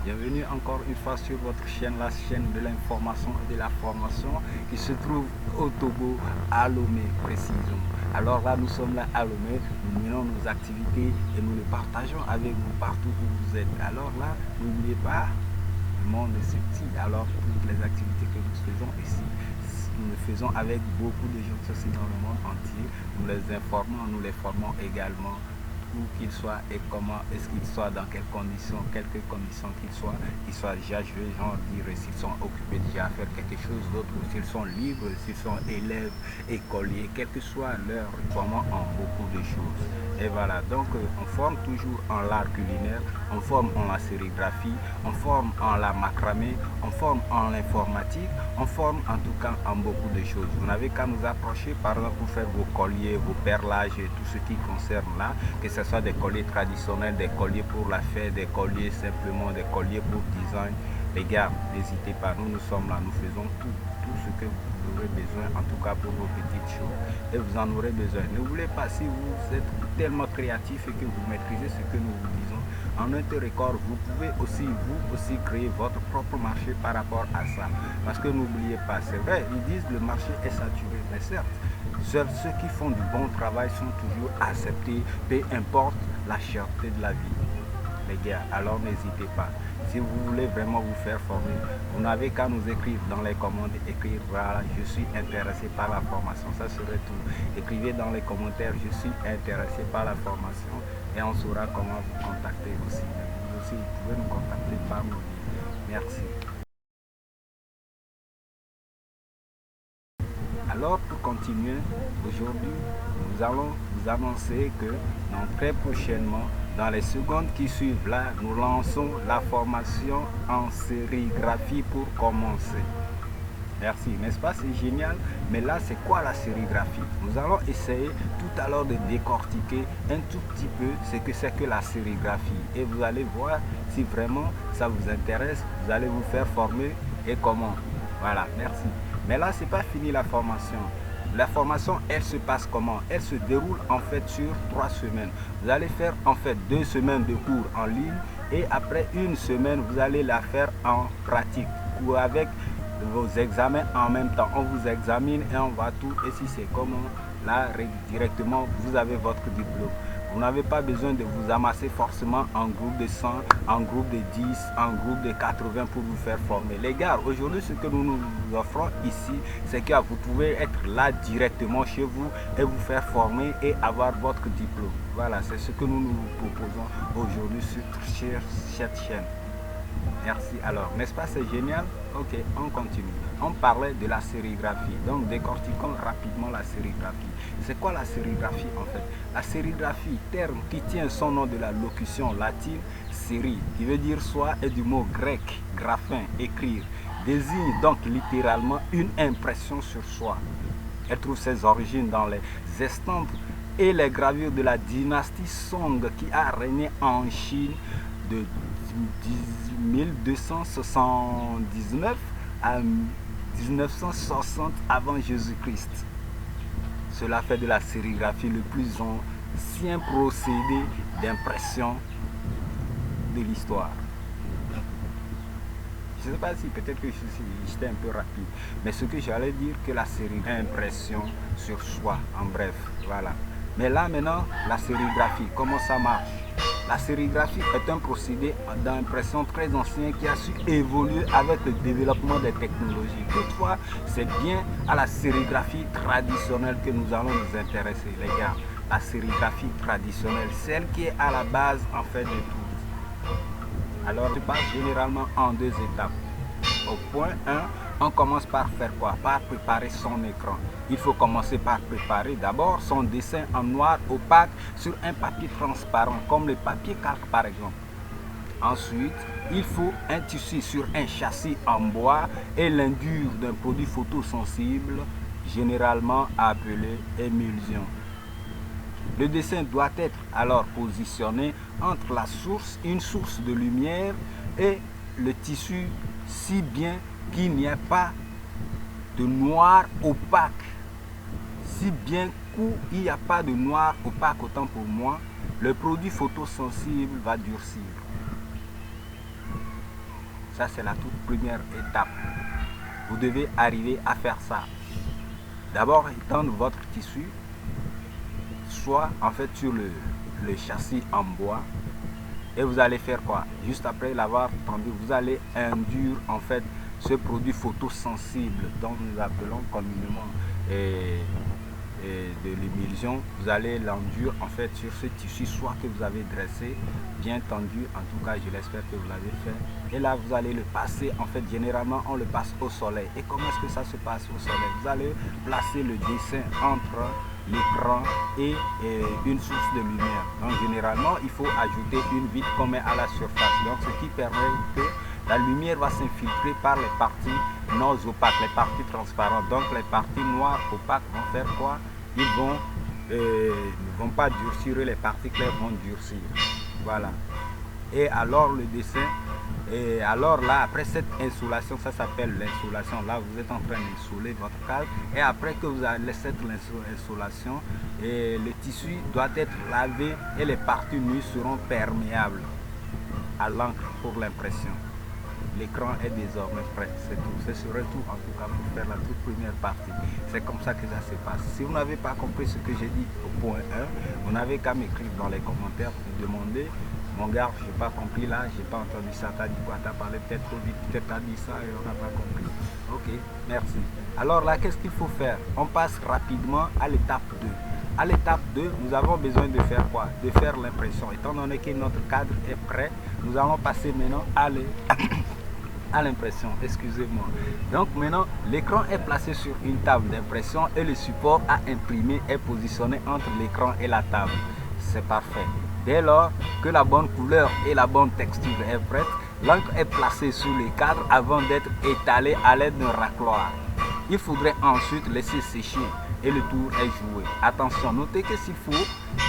Bienvenue encore une fois sur votre chaîne, la chaîne de l'information et de la formation qui se trouve au Togo, à Lomé précisément. Alors là, nous sommes là à Lomé, nous menons nos activités et nous les partageons avec vous partout où vous êtes. Alors là, n'oubliez pas, le monde est si petit, alors toutes les activités que nous faisons ici, nous le faisons avec beaucoup de gens aussi dans le monde entier. Nous les informons, nous les formons également. Où qu'ils soient et comment est-ce qu'ils soient, dans quelles conditions qu'ils soient déjà joués, genre dire s'ils sont occupés déjà à faire quelque chose d'autre, ou s'ils sont libres, s'ils sont élèves, écoliers, quel que soit leur vraiment en beaucoup de choses. Et voilà, donc on forme toujours en l'art culinaire, on forme en la sérigraphie, on forme en la macramé, on forme en l'informatique, on forme en tout cas en beaucoup de choses. Vous n'avez qu'à nous approcher par exemple pour faire vos colliers, vos perlages et tout ce qui concerne là, que ce soit des colliers traditionnels, des colliers pour la fête, des colliers simplement, des colliers pour design. Les gars, n'hésitez pas, nous sommes là, nous faisons tout ce que vous aurez besoin, en tout cas pour vos petites choses, et vous en aurez besoin. Ne voulez pas, si vous êtes tellement créatif et que vous maîtrisez ce que nous vous disons, en un temps record, vous pouvez aussi, vous aussi, créer votre propre marché par rapport à ça. Parce que n'oubliez pas, c'est vrai, ils disent que le marché est saturé, mais certes, seuls ceux qui font du bon travail sont toujours acceptés, peu importe la cherté de la vie. Les gars, alors n'hésitez pas. Si vous voulez vraiment vous faire former, vous n'avez qu'à nous écrire dans les commandes, écrire voilà, je suis intéressé par la formation, ça serait tout. Écrivez dans les commentaires, je suis intéressé par la formation, et on saura comment vous contacter aussi. Vous aussi, vous pouvez nous contacter par nos liens. Merci. Alors pour continuer, aujourd'hui nous allons vous annoncer que très prochainement, dans les secondes qui suivent là, nous lançons la formation en sérigraphie pour commencer. Merci, n'est-ce pas? C'est génial. Mais là, c'est quoi la sérigraphie? Nous allons essayer tout à l'heure de décortiquer un tout petit peu ce que c'est que la sérigraphie. Et vous allez voir si vraiment ça vous intéresse. Vous allez vous faire former et comment. Voilà, merci. Mais là, c'est pas fini la formation. La formation, elle se passe comment? Elle se déroule en fait sur 3 semaines. Vous allez faire en fait 2 semaines de cours en ligne et après une semaine, vous allez la faire en pratique ou avec vos examens en même temps. On vous examine et on va tout. Et si c'est comment, là, directement, vous avez votre diplôme. Vous n'avez pas besoin de vous amasser forcément en groupe de 100, en groupe de 10, en groupe de 80 pour vous faire former. Les gars, aujourd'hui, ce que nous nous offrons ici, c'est que vous pouvez être là directement chez vous et vous faire former et avoir votre diplôme. Voilà, c'est ce que nous nous proposons aujourd'hui sur cette chaîne. Merci. Alors, n'est-ce pas, c'est génial? Ok, on continue. On parlait de la sérigraphie. Donc, décortiquons rapidement la sérigraphie. C'est quoi la sérigraphie en fait? La sérigraphie, terme qui tient son nom de la locution latine série, qui veut dire soit, et du mot grec, graphin, écrire, désigne donc littéralement une impression sur soi. Elle trouve ses origines dans les estampes et les gravures de la dynastie Song qui a régné en Chine de 1279 à 1960 avant Jésus-Christ. Cela fait de la sérigraphie le plus ancien procédé d'impression de l'histoire. Je ne sais pas si peut-être que j'étais un peu rapide, mais ce que j'allais dire que la sérigraphie, impression sur soi, en bref, voilà. Mais là maintenant, la sérigraphie, comment ça marche? La sérigraphie est un procédé d'impression très ancien qui a su évoluer avec le développement des technologies. Toutefois, c'est bien à la sérigraphie traditionnelle que nous allons nous intéresser, les gars. La sérigraphie traditionnelle, celle qui est à la base en fait de tout. Alors, je passe généralement en 2 étapes. Au point 1, on commence par faire quoi? Par préparer son écran. Il faut commencer par préparer d'abord son dessin en noir opaque sur un papier transparent, comme le papier calque par exemple. Ensuite, il faut un tissu sur un châssis en bois et l'indure d'un produit photosensible, généralement appelé émulsion. Le dessin doit être alors positionné entre la source, une source de lumière, et le tissu, si bien qu'il n'y ait pas de noir opaque. Si bien qu'il n'y a pas de noir opaque, autant pour moi, le produit photosensible va durcir. Ça, c'est la toute première étape. Vous devez arriver à faire ça. D'abord, étendre votre tissu, soit en fait sur le châssis en bois. Et vous allez faire quoi? Juste après l'avoir tendu, vous allez induire en fait ce produit photosensible dont nous appelons communément de l'émulsion. Vous allez l'enduire en fait sur ce tissu, soit que vous avez dressé, bien tendu, en tout cas je l'espère que vous l'avez fait. Et là vous allez le passer, en fait généralement on le passe au soleil. Et comment est-ce que ça se passe au soleil? Vous allez placer le dessin entre l'écran et une source de lumière. Donc généralement il faut ajouter une vitre qu'on met à la surface, donc ce qui permet que la lumière va s'infiltrer par les parties non opaques, les parties transparentes. Donc les parties noires opaques vont faire quoi? Ils ne vont pas durcir, les parties claires vont durcir. Voilà. Et alors le dessin, et alors là, après cette insolation, ça s'appelle l'insolation. Là, vous êtes en train d'insoler votre cadre. Et après que vous avez cette insolation, et le tissu doit être lavé et les parties nues seront perméables à l'encre pour l'impression. L'écran est désormais prêt, c'est tout. Ce serait tout en tout cas pour faire la toute première partie. C'est comme ça que ça se passe. Si vous n'avez pas compris ce que j'ai dit au point 1, vous n'avez qu'à m'écrire dans les commentaires pour demander: mon gars, je n'ai pas compris là, j'ai pas entendu ça, t'as dit quoi, t'as parlé peut-être trop vite, peut-être t'as dit ça et on n'a pas compris. Ok, merci. Alors là, qu'est-ce qu'il faut faire? On passe rapidement à l'étape 2. À l'étape 2, nous avons besoin de faire quoi? De faire l'impression. Étant donné que notre cadre est prêt, nous allons passer maintenant à l'impression, excusez-moi. Donc maintenant, l'écran est placé sur une table d'impression et le support à imprimer est positionné entre l'écran et la table. C'est parfait. Dès lors que la bonne couleur et la bonne texture est prête, l'encre est placée sous le cadre avant d'être étalée à l'aide d'un racloir. Il faudrait ensuite laisser sécher et le tour est joué. Attention, notez que s'il faut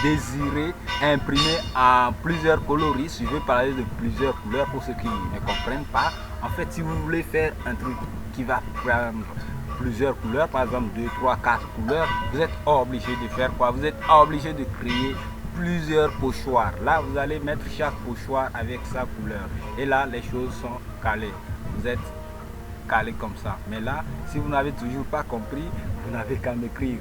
désirer imprimer en plusieurs coloris, je vais parler de plusieurs couleurs pour ceux qui ne comprennent pas. En fait, si vous voulez faire un truc qui va prendre plusieurs couleurs, par exemple 2, 3, 4 couleurs, vous êtes obligé de faire quoi? Vous êtes obligé de créer plusieurs pochoirs. Là, vous allez mettre chaque pochoir avec sa couleur. Et là, les choses sont calées. Vous êtes calé comme ça. Mais là, si vous n'avez toujours pas compris, vous n'avez qu'à m'écrire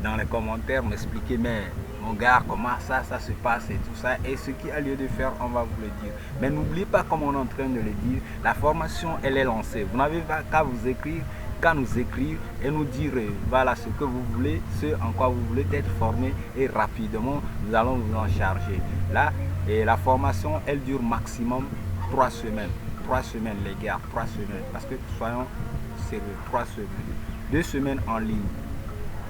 dans les commentaires, m'expliquer: mais mon gars, comment ça se passe et tout ça. Et ce qui a lieu de faire, on va vous le dire. Mais n'oubliez pas, comme on est en train de le dire, la formation, elle est lancée. Vous n'avez pas qu'à vous écrire, qu'à nous écrire et nous dire voilà ce que vous voulez, ce en quoi vous voulez être formé, et rapidement nous allons vous en charger. Là, et la formation, elle dure maximum 3 semaines. 3 semaines les gars, 3 semaines, parce que soyons sérieux, 3 semaines. 2 semaines en ligne.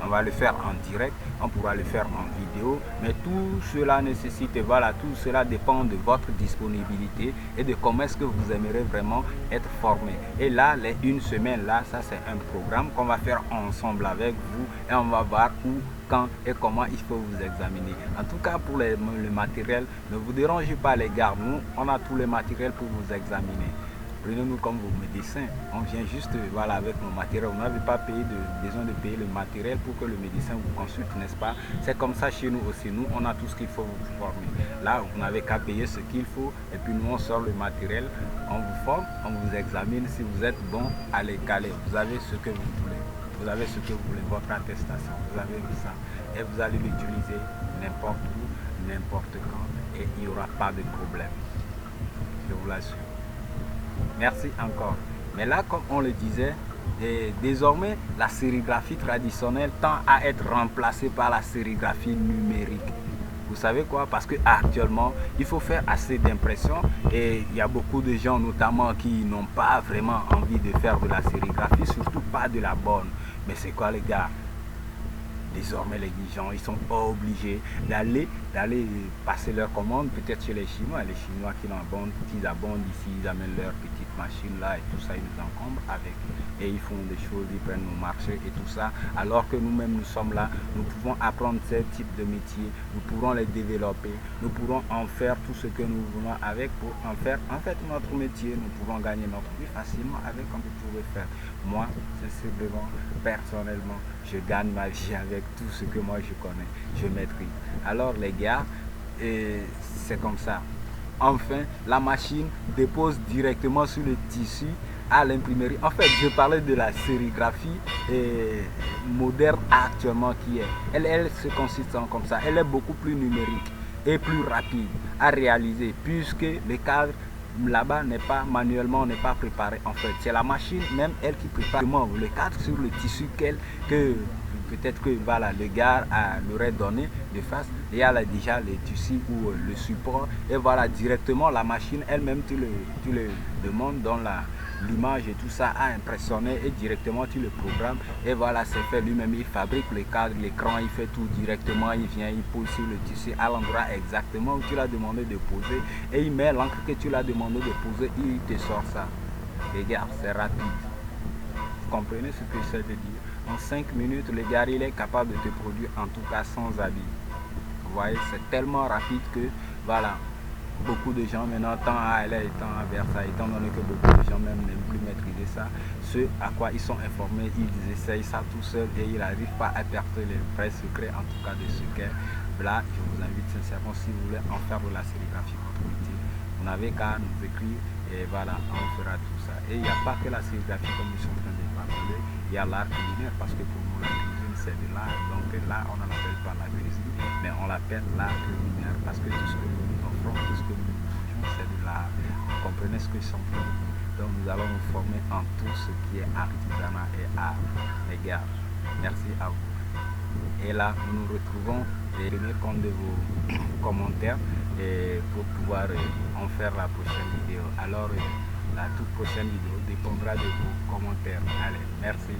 On va le faire en direct, on pourra le faire en vidéo, mais tout cela nécessite, voilà, tout cela dépend de votre disponibilité et de comment est-ce que vous aimeriez vraiment être formé. Et là, les 1 semaine, là, ça c'est un programme qu'on va faire ensemble avec vous et on va voir où, quand et comment il faut vous examiner. En tout cas, pour le matériel, ne vous dérangez pas les gars, nous, on a tous les matériels pour vous examiner. Prenez-nous comme vos médecins, on vient juste voilà, avec nos matériels. Vous n'avez pas besoin de payer le matériel pour que le médecin vous consulte, n'est-ce pas? C'est comme ça chez nous aussi, nous on a tout ce qu'il faut vous former. Là, vous n'avez qu'à payer ce qu'il faut et puis nous on sort le matériel, on vous forme, on vous examine. Si vous êtes bon, allez caler, vous avez ce que vous voulez. Vous avez ce que vous voulez, votre attestation, vous avez ça. Et vous allez l'utiliser n'importe où, n'importe quand et il n'y aura pas de problème. Je vous l'assure. Merci encore. Mais là, comme on le disait, désormais, la sérigraphie traditionnelle tend à être remplacée par la sérigraphie numérique. Vous savez quoi? Parce que actuellement, il faut faire assez d'impressions et il y a beaucoup de gens, notamment, qui n'ont pas vraiment envie de faire de la sérigraphie, surtout pas de la bonne. Mais c'est quoi les gars? Désormais, les gens, ils sont obligés d'aller passer leur commande, peut-être chez les Chinois qui abondent ici, ils amènent leur petite machine là et tout ça, ils nous encombrent avec. Et ils font des choses, ils prennent nos marchés et tout ça. Alors que nous-mêmes, nous sommes là, nous pouvons apprendre ce type de métier, nous pourrons les développer, nous pourrons en faire tout ce que nous voulons avec pour en faire en fait notre métier. Nous pouvons gagner notre vie facilement avec comme vous pouvez faire. Moi, sensiblement, personnellement, je gagne ma vie avec tout ce que moi je connais, je maîtrise. Alors les gars, c'est comme ça. enfin la machine dépose directement sur le tissu à l'imprimerie. En fait, je parlais de la sérigraphie moderne actuellement qui est. Elle se consiste en comme ça. Elle est beaucoup plus numérique et plus rapide à réaliser puisque le cadre là-bas n'est pas manuellement, n'est pas préparé. En fait, c'est la machine même elle qui prépare le cadre sur le tissu que peut-être que voilà, le gars l'aurait donné de face. Il y a là déjà le tissu ou le support et voilà directement la machine elle-même tu le demandes dans l'image et tout ça à impressionner et directement tu le programmes et voilà c'est fait lui-même. Il fabrique le cadre, l'écran, il fait tout directement, il vient, il pose sur le tissu à l'endroit exactement où tu l'as demandé de poser et il met l'encre que tu l'as demandé de poser, il te sort ça. Regarde, c'est rapide. Vous comprenez ce que j'essaie de dire? En 5 minutes, le gars il est capable de te produire en tout cas sans habit. Vous voyez, c'est tellement rapide que voilà, beaucoup de gens maintenant, tant à LA et tant à Versailles, étant donné que beaucoup de gens même n'aiment plus maîtriser ça, ce à quoi ils sont informés, ils essayent ça tout seuls et ils n'arrivent pas à percer les vrais secrets, en tout cas de ce qu'est. Là, je vous invite sincèrement, si vous voulez en faire de la sérigraphie votre métier, vous n'avez qu'à nous écrire et voilà, on fera tout ça. Et il n'y a pas que la sérigraphie comme nous sommes en train de parler, il y a l'art culinaire parce que pour nous la cuisine c'est de l'art. Donc là on n'en appelle pas la cuisine, mais on l'appelle l'art culinaire parce que tout ce que nous offrons, tout ce que nous mangeons c'est de l'art. Vous comprenez ce que je suis en train de dire? Donc nous allons nous former en tout ce qui est artisanat et art. Les gars, merci à vous. Et là nous nous retrouvons et tenir compte de vos commentaires et pour pouvoir en faire la prochaine vidéo. Alors la toute prochaine vidéo dépendra de vos commentaires. Allez, merci.